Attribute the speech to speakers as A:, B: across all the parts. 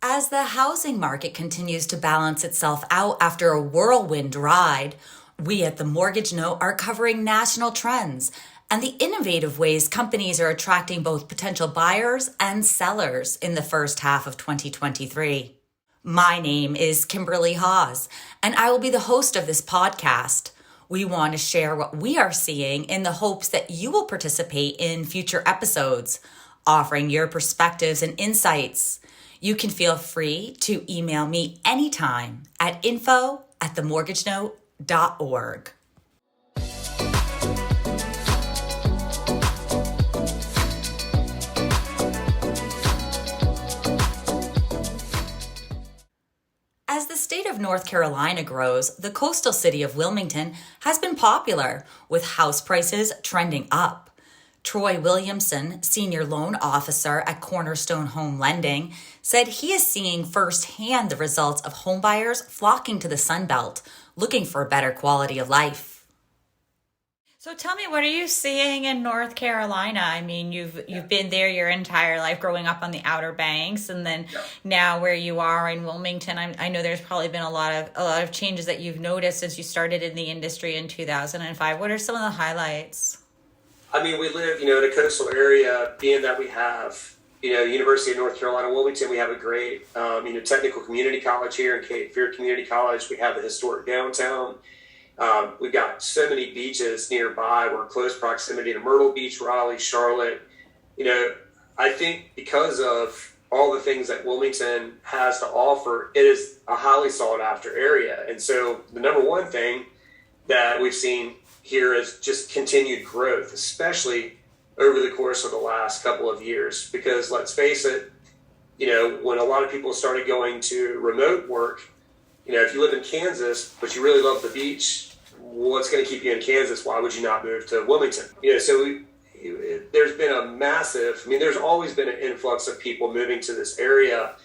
A: As the housing market continues to balance itself out after a whirlwind ride, we at The Mortgage Note are covering national trends and the innovative ways companies are attracting both potential buyers and sellers in the first half of 2023. My name is Kimberley Haas, and I will be the host of this podcast. We want to share what we are seeing in the hopes that you will participate in future episodes, offering your perspectives and insights. You can feel free to email me anytime at info@themortgagenote.org. As the state of North Carolina grows, the coastal city of Wilmington has been popular, with house prices trending up. Troy Williamson, Senior Loan Officer at Cornerstone Home Lending, said he is seeing firsthand the results of homebuyers flocking to the Sun Belt, looking for a better quality of life. So tell me, what are you seeing in North Carolina? I mean, you've been there your entire life, growing up on the Outer Banks, and then now where you are in Wilmington. I know there's probably been a lot of changes that you've noticed since you started in the industry in 2005. What are some of the highlights?
B: I mean, we live, in a coastal area, being that we have, University of North Carolina, Wilmington. We have a great, technical community college here in Cape Fear Community College. We have the historic downtown. We've got so many beaches nearby. We're in close proximity to Myrtle Beach, Raleigh, Charlotte. I think because of all the things that Wilmington has to offer, it is a highly sought after area. And so the number one thing that we've seen here is just continued growth, especially over the course of the last couple of years. Because let's face it, when a lot of people started going to remote work, if you live in Kansas, but you really love the beach, what's going to keep you in Kansas? Why would you not move to Wilmington? So there's been a massive, there's always been an influx of people moving to this area,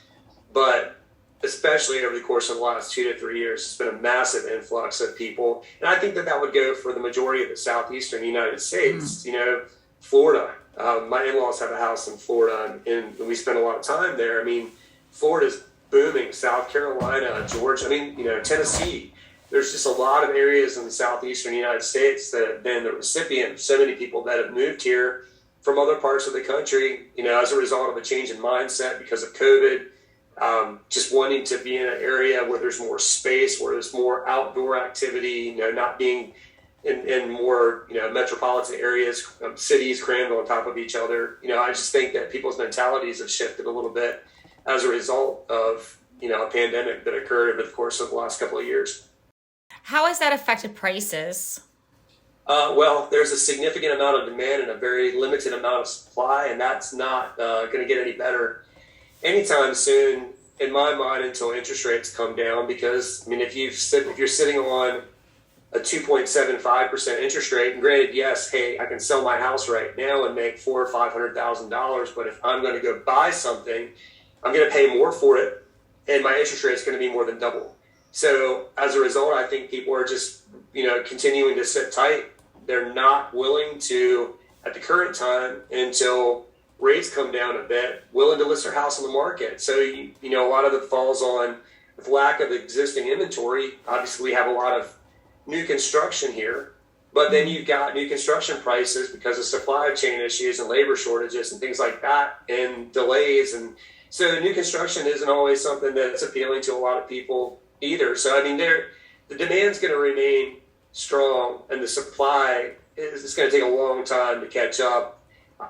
B: but especially over the course of the last 2 to 3 years, it's been a massive influx of people. And I think that would go for the majority of the southeastern United States. Florida. My in-laws have a house in Florida, and we spend a lot of time there. Florida's booming. South Carolina, Georgia, Tennessee. There's just a lot of areas in the southeastern United States that have been the recipient of so many people that have moved here from other parts of the country, as a result of a change in mindset because of COVID. Just wanting to be in an area where there's more space, where there's more outdoor activity, not being in more, metropolitan areas, cities crammed on top of each other. I just think that people's mentalities have shifted a little bit as a result of, a pandemic that occurred over the course of the last couple of years.
A: How has that affected prices?
B: Well, there's a significant amount of demand and a very limited amount of supply, and that's not going to get any better anytime soon, in my mind, until interest rates come down. Because if you're sitting on a 2.75% interest rate, and granted, yes, hey, I can sell my house right now and make $400,000 or $500,000, but if I'm going to go buy something, I'm going to pay more for it, and my interest rate is going to be more than double. So as a result, I think people are just continuing to sit tight. They're not willing to, at the current time, until rates come down a bit, willing to list their house on the market. So, a lot of it falls on the lack of existing inventory. Obviously, we have a lot of new construction here, but then you've got new construction prices because of supply chain issues and labor shortages and things like that, and delays. And so new construction isn't always something that's appealing to a lot of people either. So, the demand's going to remain strong, and the supply is going to take a long time to catch up.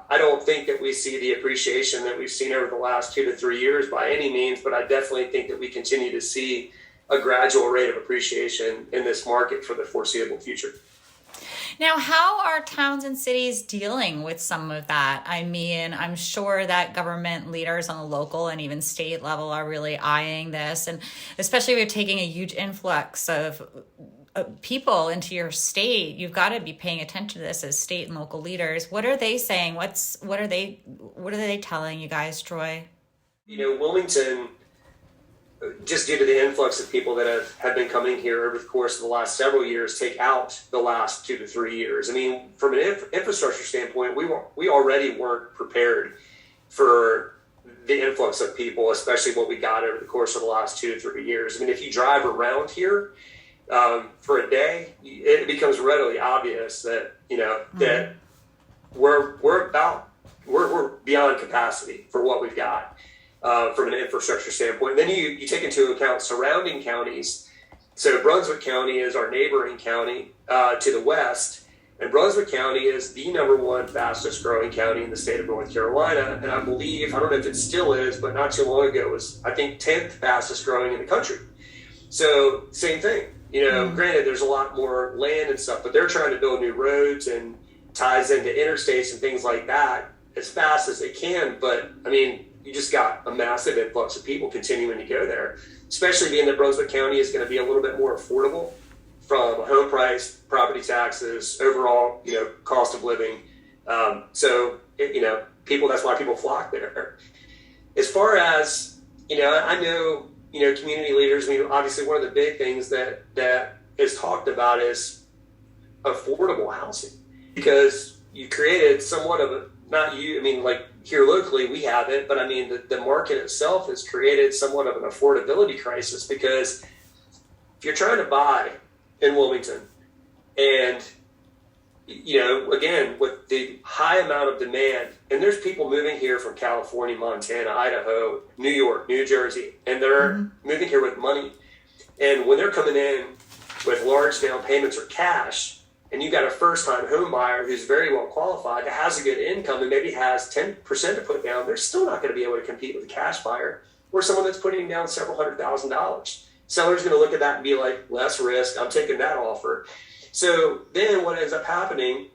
B: I don't think that we see the appreciation that we've seen over the last 2 to 3 years by any means, but I definitely think that we continue to see a gradual rate of appreciation in this market for the foreseeable future.
A: Now, how are towns and cities dealing with some of that? I'm sure that government leaders on the local and even state level are really eyeing this, and especially if you're taking a huge influx of people into your state, you've got to be paying attention to this as state and local leaders. What are they saying? What are they telling you guys, Troy?
B: Wilmington, just due to the influx of people that have been coming here over the course of the last several years, take out the last 2 to 3 years. From an infrastructure standpoint, we already weren't prepared for the influx of people, especially what we got over the course of the last 2 to 3 years. I mean, if you drive around here for a day, it becomes readily obvious that, that we're beyond capacity for what we've got from an infrastructure standpoint. And then you take into account surrounding counties. So Brunswick County is our neighboring county to the west. And Brunswick County is the #1 fastest growing county in the state of North Carolina. And I believe, I don't know if it still is, but not too long ago was, I think, 10th fastest growing in the country. So same thing, granted there's a lot more land and stuff, but they're trying to build new roads and ties into interstates and things like that as fast as they can. But I mean, you just got a massive influx of people continuing to go there, especially being that Brunswick County is going to be a little bit more affordable from home price, property taxes, overall, cost of living. People, that's why people flock there. As far as, I know, community leaders, I mean, obviously one of the big things that is talked about is affordable housing, because you created somewhat of a, not you, I mean, like here locally we have it, but I mean, the market itself has created somewhat of an affordability crisis, because if you're trying to buy in Wilmington, and again, with the high amount of demand, and there's people moving here from California, Montana, Idaho, New York, New Jersey, and they're moving here with money. And when they're coming in with large down payments or cash, and you got a first-time home buyer who's very well qualified, that has a good income, and maybe has 10% to put down, they're still not going to be able to compete with a cash buyer or someone that's putting down several $100,000. Seller's going to look at that and be like, less risk, I'm taking that offer. So then what ends up happening,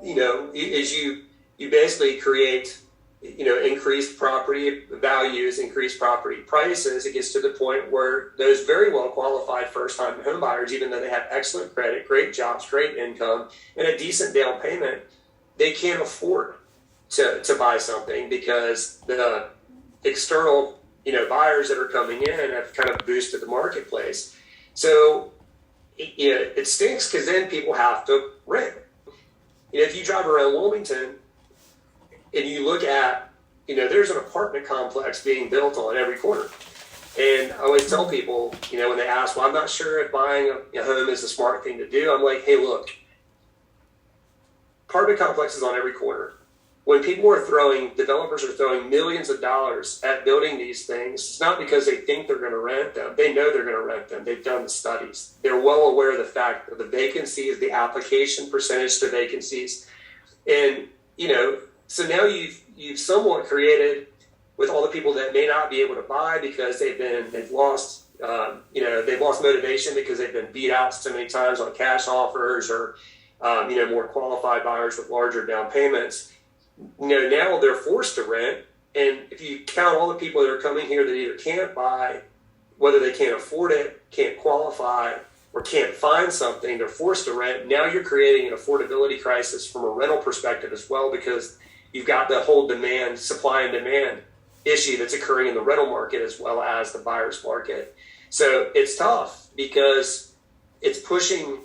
B: is you basically create, increased property values, increased property prices. It gets to the point where those very well qualified first-time home buyers, even though they have excellent credit, great jobs, great income, and a decent down payment, they can't afford to buy something, because the external buyers that are coming in have kind of boosted the marketplace. So it stinks, because then people have to rent. If you drive around Wilmington and you look at, there's an apartment complex being built on every corner. And I always tell people, when they ask, well, I'm not sure if buying a home is the smart thing to do. I'm like, hey, look, apartment complexes on every corner. When developers are throwing millions of dollars at building these things, it's not because they think they're going to rent them. They know they're going to rent them. They've done the studies. They're well aware of the fact that the vacancies, the application percentage to vacancies. And, so now you've somewhat created, with all the people that may not be able to buy because they've lost motivation because they've been beat out so many times on cash offers, or, more qualified buyers with larger down payments. Now they're forced to rent. And if you count all the people that are coming here that either can't buy, whether they can't afford it, can't qualify, or can't find something, they're forced to rent. Now you're creating an affordability crisis from a rental perspective as well, because you've got the whole supply and demand issue that's occurring in the rental market as well as the buyer's market. So it's tough, because it's pushing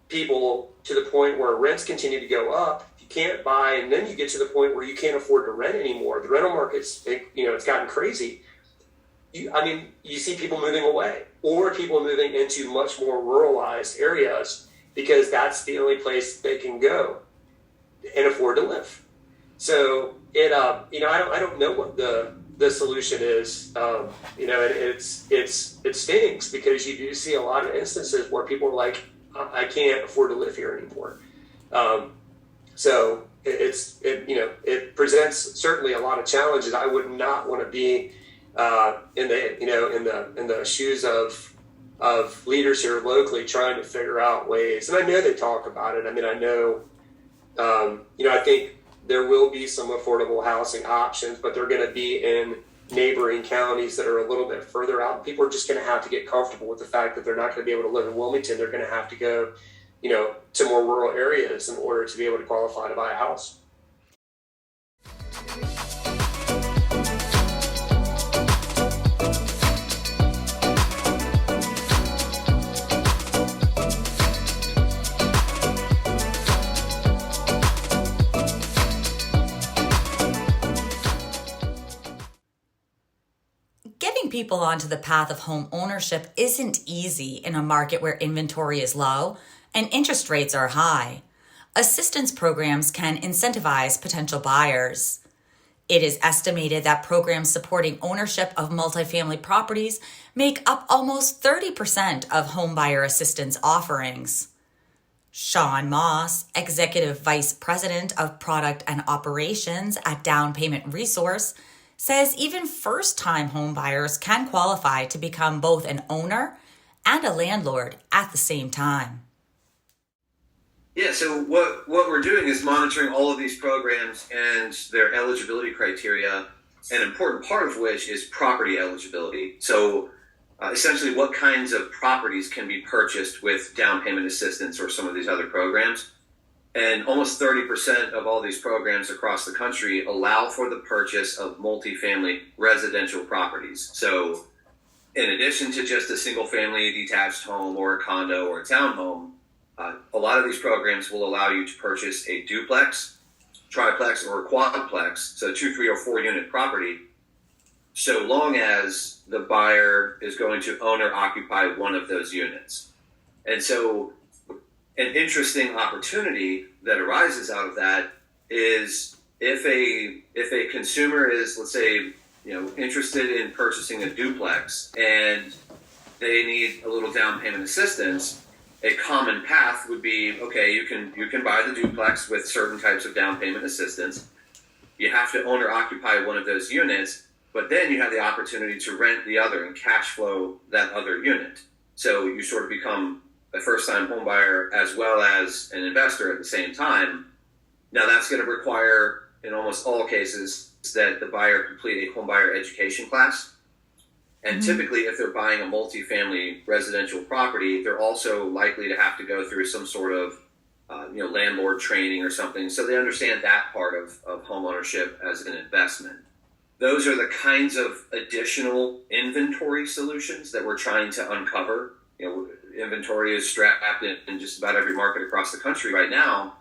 B: people to the point where rents continue to go up. You can't buy, and then you get to the point where you can't afford to rent anymore. The rental market's, it's gotten crazy. You see people moving away, or people moving into much more ruralized areas, because that's the only place they can go and afford to live. So I don't know what the solution is. It stings, because you do see a lot of instances where people are like, I can't afford to live here anymore. So it presents certainly a lot of challenges. I would not want to be in the shoes of leaders here locally trying to figure out ways. And I know they talk about it. I mean, I know, I think there will be some affordable housing options, but they're going to be in neighboring counties that are a little bit further out. People are just going to have to get comfortable with the fact that they're not going to be able to live in Wilmington. They're going to have to go, to more rural areas in order to be able to qualify to buy a house.
A: Getting people onto the path of home ownership isn't easy in a market where inventory is low and interest rates are high. Assistance programs can incentivize potential buyers. It is estimated that programs supporting ownership of multifamily properties make up almost 30% of homebuyer assistance offerings. Sean Moss, Executive Vice President of Product and Operations at Down Payment Resource, says even first-time homebuyers can qualify to become both an owner and a landlord at the same time.
C: Yeah, so what we're doing is monitoring all of these programs and their eligibility criteria, an important part of which is property eligibility. So essentially what kinds of properties can be purchased with down payment assistance or some of these other programs. And almost 30% of all these programs across the country allow for the purchase of multifamily residential properties. So in addition to just a single family detached home or a condo or a townhome, a lot of these programs will allow you to purchase a duplex, triplex, or a quadplex, so 2, 3, or 4 unit property, so long as the buyer is going to own or occupy one of those units. And so an interesting opportunity that arises out of that is if a consumer is, let's say, interested in purchasing a duplex and they need a little down payment assistance, a common path would be, okay, you can buy the duplex with certain types of down payment assistance. You have to own or occupy one of those units, but then you have the opportunity to rent the other and cash flow that other unit. So you sort of become a first-time home buyer as well as an investor at the same time. Now that's going to require, in almost all cases, that the buyer complete a home buyer education class. And typically, if they're buying a multifamily residential property, they're also likely to have to go through some sort of landlord training or something, so they understand that part of home ownership as an investment. Those are the kinds of additional inventory solutions that we're trying to uncover. Inventory is strapped in just about every market across the country right now.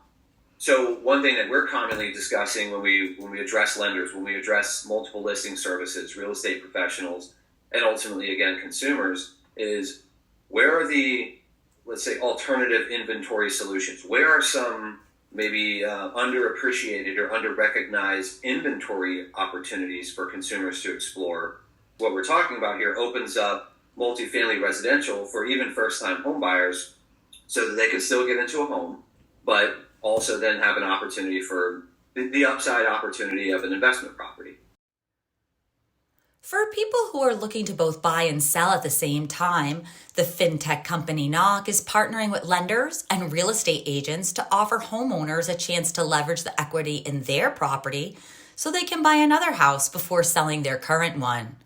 C: So one thing that we're commonly discussing when we address lenders, when we address multiple listing services, real estate professionals, and ultimately, again, consumers, is where are the, let's say, alternative inventory solutions? Where are some maybe underappreciated or under-recognized inventory opportunities for consumers to explore? What we're talking about here opens up multifamily residential for even first-time home buyers so that they can still get into a home, but also then have an opportunity for the upside opportunity of an investment property.
A: For people who are looking to both buy and sell at the same time, the fintech company Knock is partnering with lenders and real estate agents to offer homeowners a chance to leverage the equity in their property so they can buy another house before selling their current one.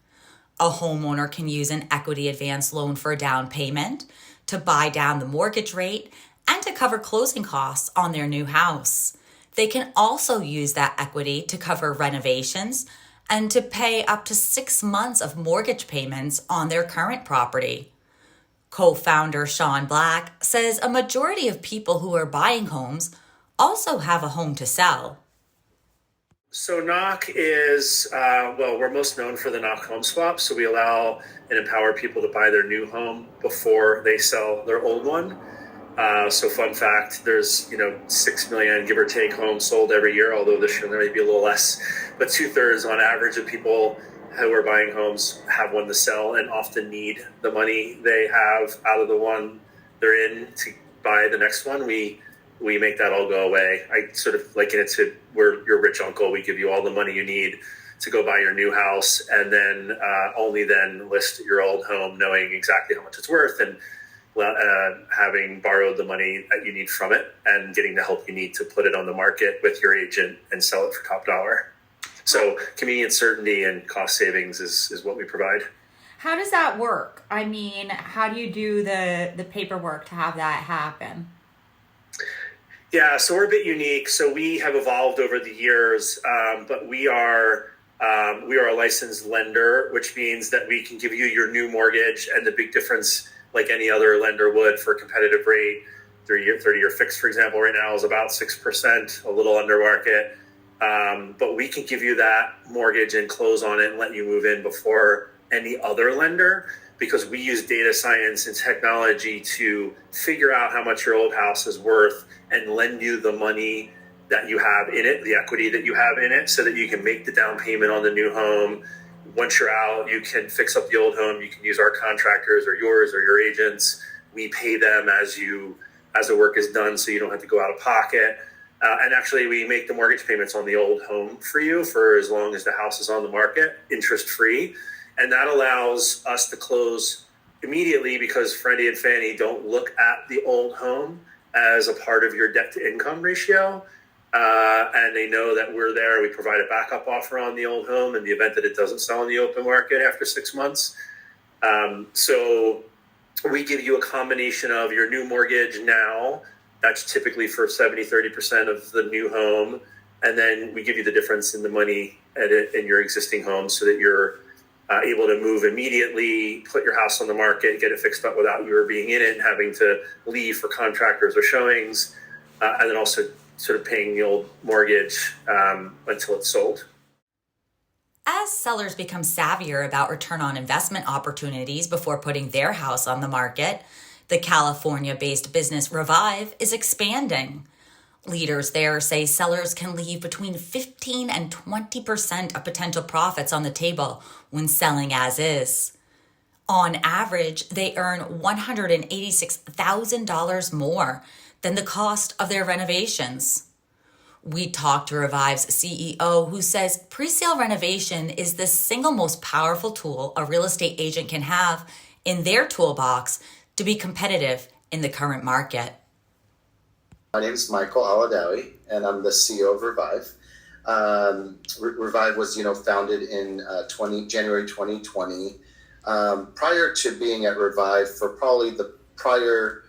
A: A homeowner can use an equity advance loan for a down payment, to buy down the mortgage rate, and to cover closing costs on their new house. They can also use that equity to cover renovations and to pay up to 6 months of mortgage payments on their current property. Co-founder Sean Black says a majority of people who are buying homes also have a home to sell.
D: So Knock is, we're most known for the Knock Home Swap. So we allow and empower people to buy their new home before they sell their old one. So fun fact, there's 6 million, give or take, homes sold every year, although this year there may be a little less. But 2/3 on average of people who are buying homes have one to sell and often need the money they have out of the one they're in to buy the next one. We make that all go away. I sort of liken it to we're your rich uncle. We give you all the money you need to go buy your new house, and then only then list your old home, knowing exactly how much it's worth and having borrowed the money that you need from it and getting the help you need to put it on the market with your agent and sell it for top dollar. So convenience, certainty, and cost savings is what we provide.
E: How does that work? I mean, how do you do the paperwork to have that happen?
D: Yeah, so we're a bit unique. So we have evolved over the years, but we are a licensed lender, which means that we can give you your new mortgage, and the big difference, like any other lender would for a competitive rate, 30-year fixed, for example, right now is about 6%, a little under market. But we can give you that mortgage and close on it and let you move in before any other lender, because we use data science and technology to figure out how much your old house is worth and lend you the money that you have in it, the equity that you have in it, so that you can make the down payment on the new home. Once you're out, you can fix up the old home. You can use our contractors or yours or your agents. We pay them as the work is done, so you don't have to go out of pocket. And actually, we make the mortgage payments on the old home for you for as long as the house is on the market, interest-free. And that allows us to close immediately, because Freddie and Fannie don't look at the old home as a part of your debt-to-income ratio. And they know that we're there. We provide a backup offer on the old home in the event that it doesn't sell in the open market after 6 months. So we give you a combination of your new mortgage now. That's typically for 30% of the new home. And then we give you the difference in the money in your existing home, so that you're able to move immediately, put your house on the market, get it fixed up without you being in it and having to leave for contractors or showings, and then also sort of paying the old mortgage until it's sold.
A: As sellers become savvier about return on investment opportunities before putting their house on the market, the California-based business Revive is expanding. Leaders there say sellers can leave between 15 and 20% of potential profits on the table when selling as is. On average, they earn $186,000 more than the cost of their renovations. We talked to Revive's CEO, who says pre-sale renovation is the single most powerful tool a real estate agent can have in their toolbox to be competitive in the current market.
F: My name is Michael Aladawi, and I'm the CEO of Revive. Revive was, founded in January 2020. Prior to being at Revive, for probably the prior,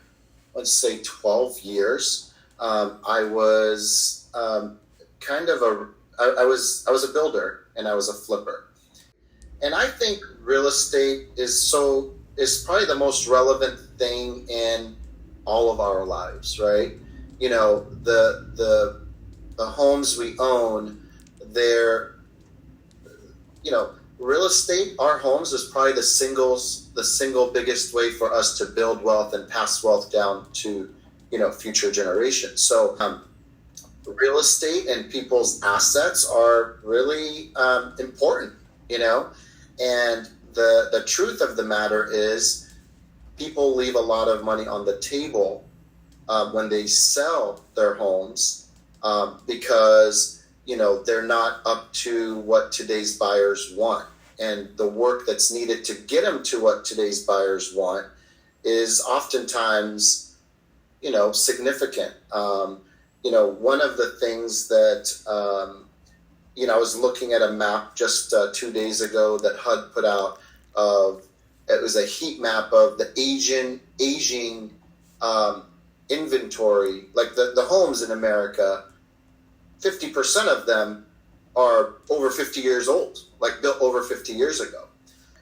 F: let's say, 12 years, I was I was a builder and I was a flipper. And I think real estate is probably the most relevant thing in all of our lives, right? The homes we own, real estate, our homes is probably the single biggest way for us to build wealth and pass wealth down to, future generations. So real estate and people's assets are really important, and the truth of the matter is people leave a lot of money on the table when they sell their homes because, they're not up to what today's buyers want. And the work that's needed to get them to what today's buyers want is oftentimes, significant. One of the things that, I was looking at a map just 2 days ago that HUD put out it was a heat map of the aging inventory, like the homes in America. 50% of them are over 50 years old, like built over 50 years ago.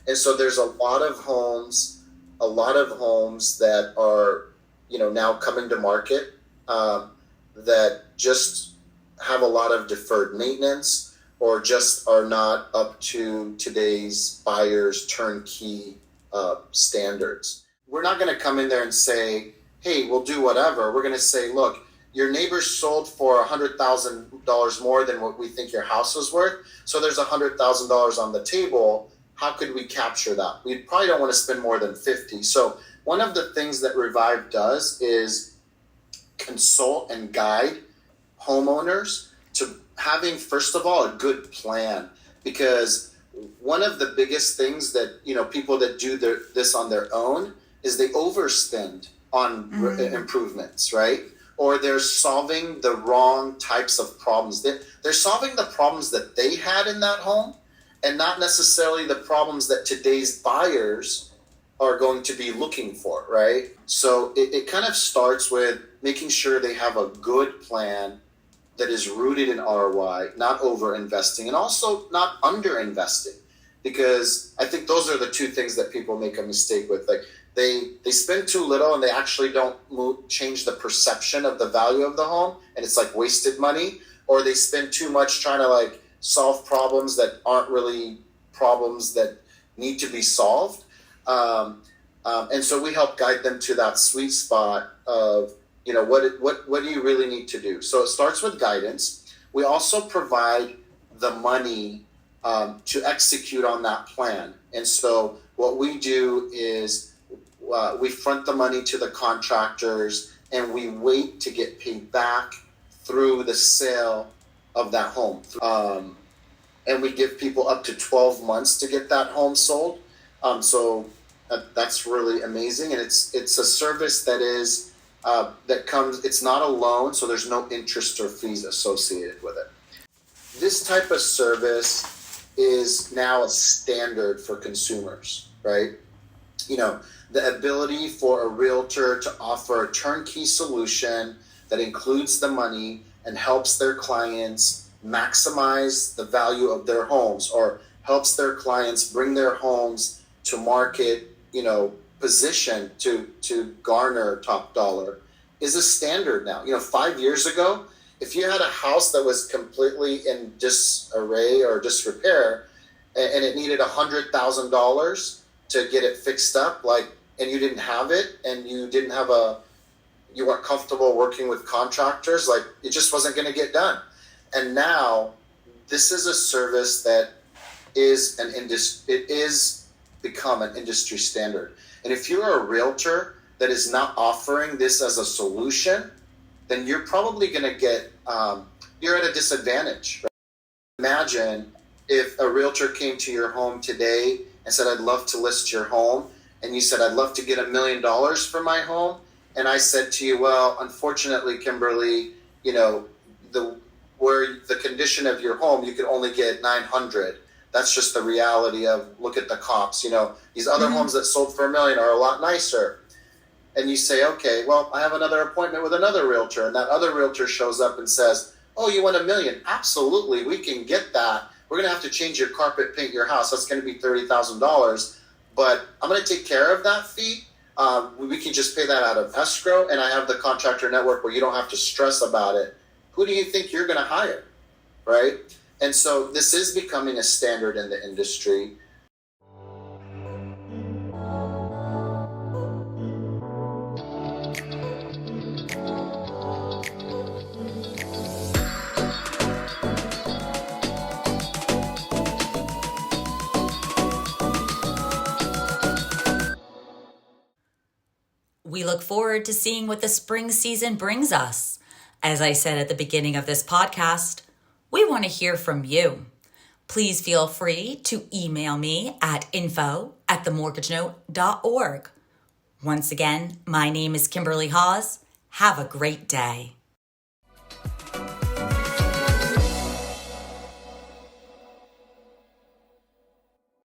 F: And so there's a lot of homes that are, now coming to market that just have a lot of deferred maintenance or just are not up to today's buyers' turnkey standards. We're not going to come in there and say, hey, we'll do whatever. We're going to say, look, your neighbor sold for $100,000 more than what we think your house was worth. So there's $100,000 on the table. How could we capture that? We probably don't want to spend more than 50. So one of the things that Revive does is consult and guide homeowners to having, first of all, a good plan. Because one of the biggest things that, people that do this on their own is they overspend on improvements, right? Or they're solving the wrong types of problems. They're solving the problems that they had in that home and not necessarily the problems that today's buyers are going to be looking for, right? So it kind of starts with making sure they have a good plan that is rooted in ROI, not over-investing, and also not under-investing. Because I think those are the two things that people make a mistake with. Like they spend too little and they actually don't change the perception of the value of the home, and it's like wasted money. Or they spend too much trying to solve problems that aren't really problems that need to be solved. And so we help guide them to that sweet spot of, what do you really need to do? So it starts with guidance. We also provide the money to execute on that plan. And so what we do is we front the money to the contractors, and we wait to get paid back through the sale of that home. And we give people up to 12 months to get that home sold. So that's really amazing. And it's a service that is that comes, it's not a loan, so there's no interest or fees associated with it. This type of service is now a standard for consumers, right? The ability for a realtor to offer a turnkey solution that includes the money and helps their clients maximize the value of their homes, or helps their clients bring their homes to market, position to garner top dollar, is a standard now. 5 years ago, if you had a house that was completely in disarray or disrepair, and it needed $100,000 to get it fixed up, and you didn't have it, and you weren't comfortable working with contractors, it just wasn't going to get done. And now this is a service that is it is become an industry standard. And if you're a realtor that is not offering this as a solution, then you're probably going to get, you're at a disadvantage. Right? Imagine if a realtor came to your home today and said, I'd love to list your home. And you said, I'd love to get $1 million for my home. And I said to you, well, unfortunately, Kimberly, the condition of your home, you could only get 900. That's just the reality of, look at the comps. These other homes that sold for $1 million are a lot nicer. And you say, okay, well, I have another appointment with another realtor. And that other realtor shows up and says, oh, you want $1 million? Absolutely, we can get that. We're going to have to change your carpet, paint your house. That's going to be $30,000. But I'm going to take care of that fee. We can just pay that out of escrow. And I have the contractor network where you don't have to stress about it. Who do you think you're going to hire? Right? And so this is becoming a standard in the industry.
A: We look forward to seeing what the spring season brings us. As I said at the beginning of this podcast, we want to hear from you. Please feel free to email me at info@themortgagenote.org. Once again, my name is Kimberley Haas. Have a great day.